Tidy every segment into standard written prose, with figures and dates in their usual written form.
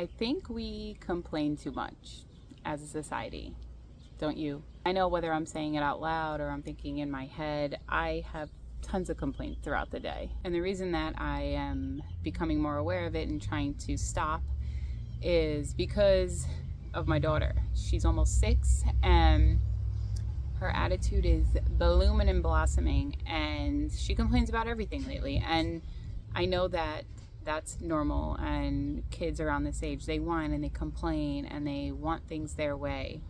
I think we complain too much as a society, don't you? I know whether I'm saying it out loud or I'm thinking in my head, I have tons of complaints throughout the day. And the reason that I am becoming more aware of it and trying to stop is because of my daughter. She's almost 6 and her attitude is blooming and blossoming, and she complains about everything lately. And I know that that's normal, and kids around this age, they whine and they complain and they want things their way,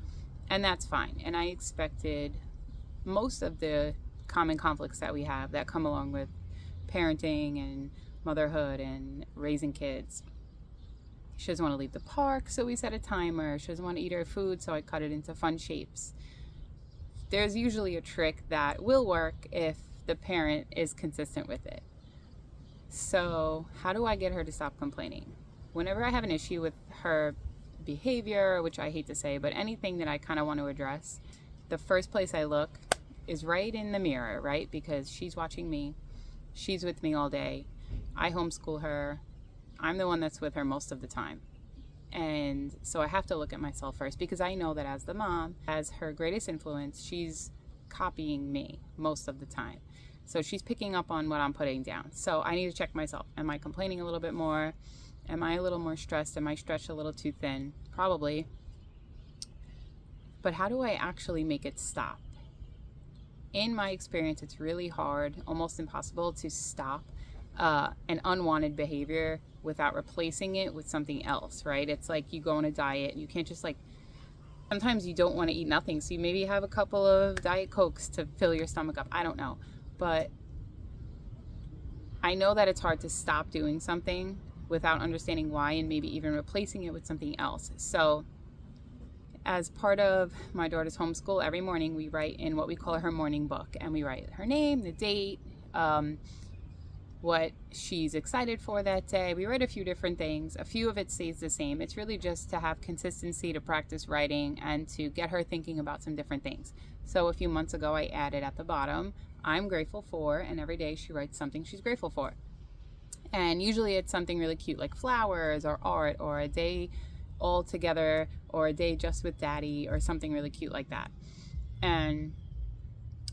and that's fine. And I expected most of the common conflicts that we have that come along with parenting and motherhood and raising kids. She doesn't want to leave the park, so we set a timer. She doesn't want to eat her food, so I cut it into fun shapes. There's usually a trick that will work if the parent is consistent with it. So how do I get her to stop complaining? Whenever I have an issue with her behavior, which I hate to say, but anything that I kind of want to address, the first place I look is right in the mirror, right? Because she's watching me. She's with me all day. I homeschool her. I'm the one that's with her most of the time. And so I have to look at myself first, because I know that as the mom, as her greatest influence, she's copying me most of the time. So she's picking up on what I'm putting down. So I need to check myself. Am I complaining a little bit more? Am I a little more stressed? Am I stretched a little too thin? Probably. But how do I actually make it stop? In my experience, it's really hard, almost impossible to stop an unwanted behavior without replacing it with something else, right? It's like you go on a diet and you can't just sometimes you don't want to eat nothing. So you maybe have a couple of Diet Cokes to fill your stomach up. I don't know. But I know that it's hard to stop doing something without understanding why, and maybe even replacing it with something else. So as part of my daughter's homeschool, every morning we write in what we call her morning book, and we write her name, the date, what she's excited for that day. We write a few different things. A few of it stays the same. It's really just to have consistency, to practice writing, and to get her thinking about some different things. So a few months ago, I added at the bottom, I'm grateful for, and every day she writes something she's grateful for. And usually it's something really cute like flowers or art or a day all together or a day just with daddy or something really cute like that. And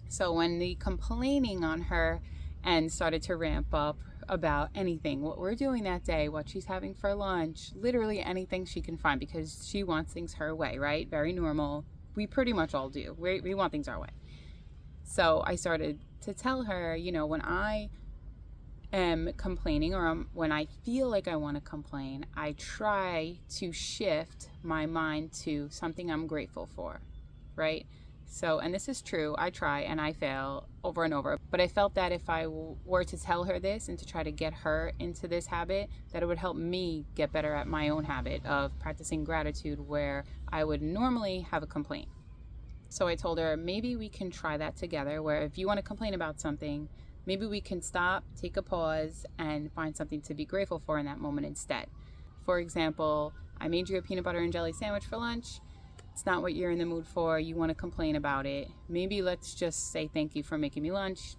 so when the complaining on her and started to ramp up about anything, what we're doing that day, what she's having for lunch, literally anything she can find, because she wants things her way, right? Very normal. We pretty much all do. We want things our way. So I started to tell her, when I am complaining or when I feel like I want to complain, I try to shift my mind to something I'm grateful for, right? So, and this is true, I try and I fail over and over, but I felt that if I were to tell her this and to try to get her into this habit, that it would help me get better at my own habit of practicing gratitude where I would normally have a complaint. So I told her, maybe we can try that together, where if you want to complain about something, maybe we can stop, take a pause, and find something to be grateful for in that moment instead. For example, I made you a peanut butter and jelly sandwich for lunch. It's not what you're in the mood for. You want to complain about it. Maybe let's just say thank you for making me lunch.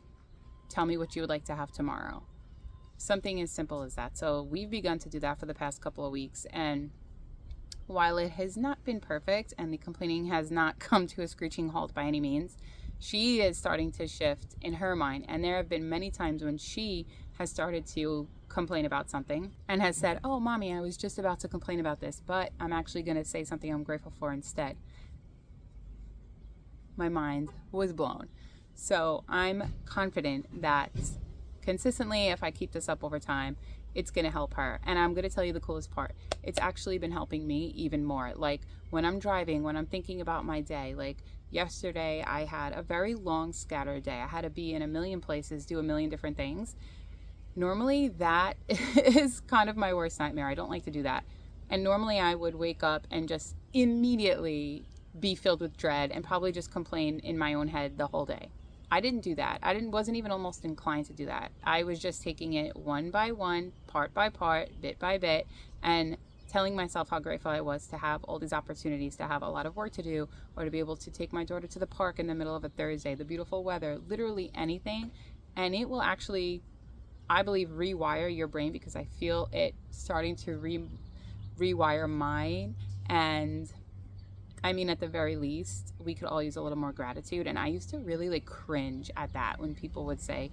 Tell me what you would like to have tomorrow. Something as simple as that. So we've begun to do that for the past couple of weeks. And while it has not been perfect and the complaining has not come to a screeching halt by any means, she is starting to shift in her mind. And there have been many times when she has started to complain about something and has said, oh, mommy, I was just about to complain about this, but I'm actually going to say something I'm grateful for instead. My mind was blown. So I'm confident that consistently, if I keep this up over time, it's going to help her. And I'm going to tell you the coolest part. It's actually been helping me even more. Like when I'm driving, when I'm thinking about my day, like yesterday I had a very long scattered day. I had to be in a million places, do a million different things. Normally that is kind of my worst nightmare. I don't like to do that. And normally I would wake up and just immediately be filled with dread and probably just complain in my own head the whole day. I didn't do that. Wasn't even almost inclined to do that. I was just taking it one by one, part by part, bit by bit, and telling myself how grateful I was to have all these opportunities, to have a lot of work to do, or to be able to take my daughter to the park in the middle of a Thursday, the beautiful weather, literally anything. And it will actually, I believe, rewire your brain, because I feel it starting to rewire mine. And I mean, at the very least, we could all use a little more gratitude. And I used to really like cringe at that when people would say,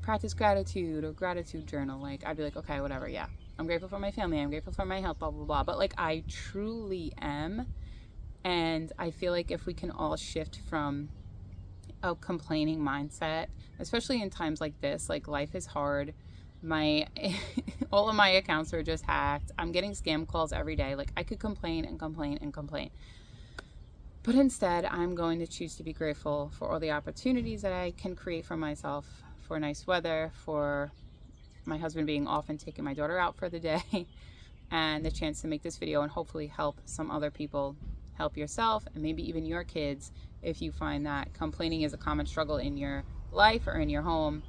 practice gratitude or gratitude journal. Like, I'd be like, okay, whatever, yeah. I'm grateful for my family. I'm grateful for my health, blah, blah, blah. But like, I truly am. And I feel like if we can all shift from a complaining mindset, especially in times like this, like life is hard. My all of my accounts are just hacked. I'm getting scam calls every day. Like, I could complain and complain and complain. But instead, I'm going to choose to be grateful for all the opportunities that I can create for myself, for nice weather, for my husband being off and taking my daughter out for the day, and the chance to make this video and hopefully help some other people, help yourself, and maybe even your kids if you find that complaining is a common struggle in your life or in your home.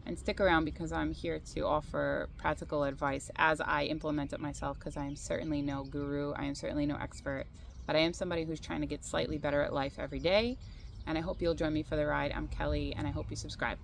And stick around, because I'm here to offer practical advice as I implement it myself, because I am certainly no guru, I am certainly no expert, but I am somebody who's trying to get slightly better at life every day. And I hope you'll join me for the ride. I'm Kelly, and I hope you subscribe.